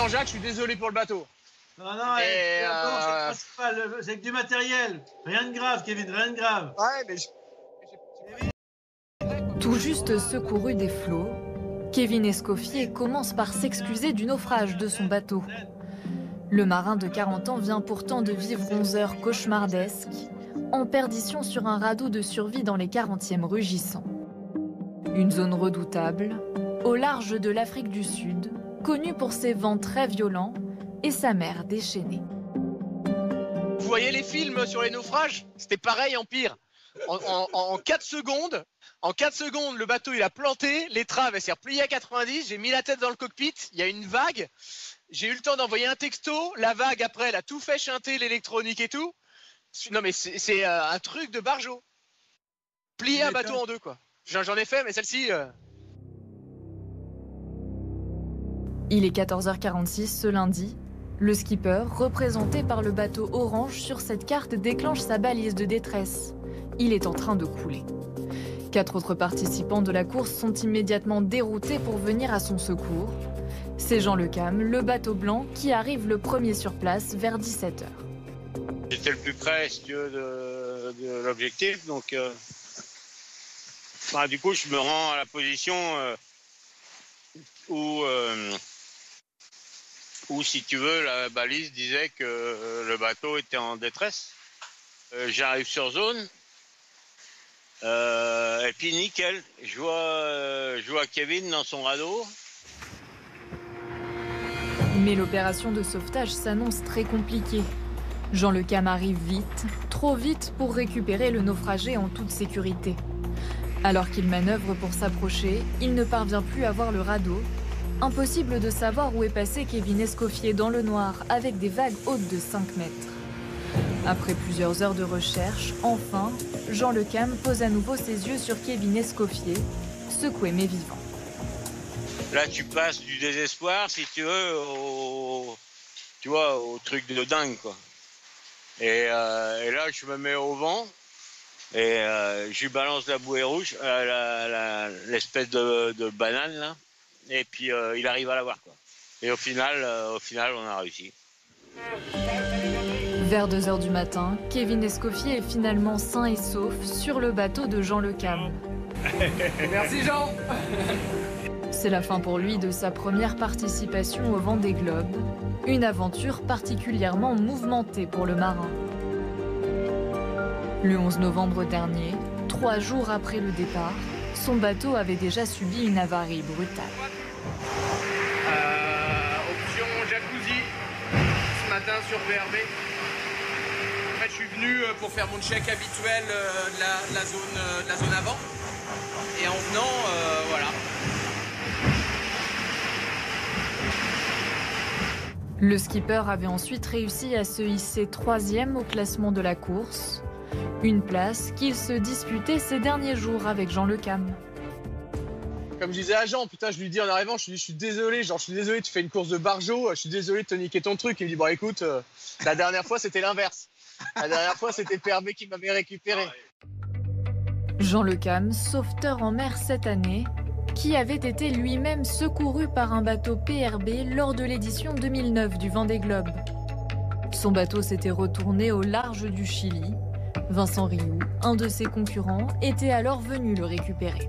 Jean-Jacques, je suis désolé pour le bateau. Non, c'est le principal, c'est que du matériel. Rien de grave, Kevin, rien de grave. Ouais, mais Tout juste secouru des flots, Kevin Escoffier commence par s'excuser du naufrage de son bateau. Le marin de 40 ans vient pourtant de vivre 11 heures cauchemardesques, en perdition sur un radeau de survie dans les 40e rugissants. Une zone redoutable, au large de l'Afrique du Sud, connue pour ses vents très violents et sa mer déchaînée. vous voyez les films sur les naufrages? C'était pareil en pire. En 4 secondes, le bateau il a planté, l'étrave elle s'est repliée à 90, j'ai mis la tête dans le cockpit, il y a une vague, j'ai eu le temps d'envoyer un texto, la vague après elle a tout fait chanter, l'électronique et tout. Non mais c'est un truc de barjo. Plier un bateau en deux quoi. J'en ai fait mais celle-ci... Il est 14h46 ce lundi. Le skipper, représenté par le bateau orange sur cette carte, déclenche sa balise de détresse. Il est en train de couler. 4 autres participants de la course sont immédiatement déroutés pour venir à son secours. C'est Jean Le Cam, le bateau blanc, qui arrive le premier sur place vers 17h. J'étais le plus près, si tu veux, de l'objectif, donc du coup je me rends à la position où si tu veux la balise disait que le bateau était en détresse. J'arrive sur zone et puis nickel, je vois Kevin dans son radeau. Mais l'opération de sauvetage s'annonce très compliquée. Jean Le Cam arrive vite, trop vite pour récupérer le naufragé en toute sécurité. Alors qu'il manœuvre pour s'approcher, il ne parvient plus à voir le radeau. Impossible de savoir où est passé Kevin Escoffier dans le noir avec des vagues hautes de 5 mètres. Après plusieurs heures de recherche, enfin, Jean Le Cam pose à nouveau ses yeux sur Kevin Escoffier, secoué mais vivant. Là, tu passes du désespoir, si tu veux, au truc de dingue, quoi. Et là, je me mets au vent et je lui balance la bouée rouge, l'espèce de banane, là. Et puis, il arrive à la voir, quoi. Et au final, on a réussi. Vers 2h du matin, Kevin Escoffier est finalement sain et sauf sur le bateau de Jean Le Cam. Merci Jean. C'est la fin pour lui de sa première participation au Vendée Globe. Une aventure particulièrement mouvementée pour le marin. Le 11 novembre dernier, 3 jours après le départ, son bateau avait déjà subi une avarie brutale. Option jacuzzi, ce matin sur VRB. En fait, je suis venu pour faire mon check habituel de la zone avant. Et en venant, voilà. Le skipper avait ensuite réussi à se hisser 3e au classement de la course. Une place qu'il se disputait ces derniers jours avec Jean Le Cam. Comme je disais à Jean, putain, je lui dis en arrivant, je suis désolé, tu fais une course de barjo, je suis désolé de te niquer ton truc. Il me dit, bon écoute, la dernière fois c'était l'inverse. La dernière fois c'était PRB qui m'avait récupéré. Jean Le Cam, sauveteur en mer cette année, qui avait été lui-même secouru par un bateau PRB lors de l'édition 2009 du Vendée Globe. Son bateau s'était retourné au large du Chili. Vincent Rioux, un de ses concurrents, était alors venu le récupérer.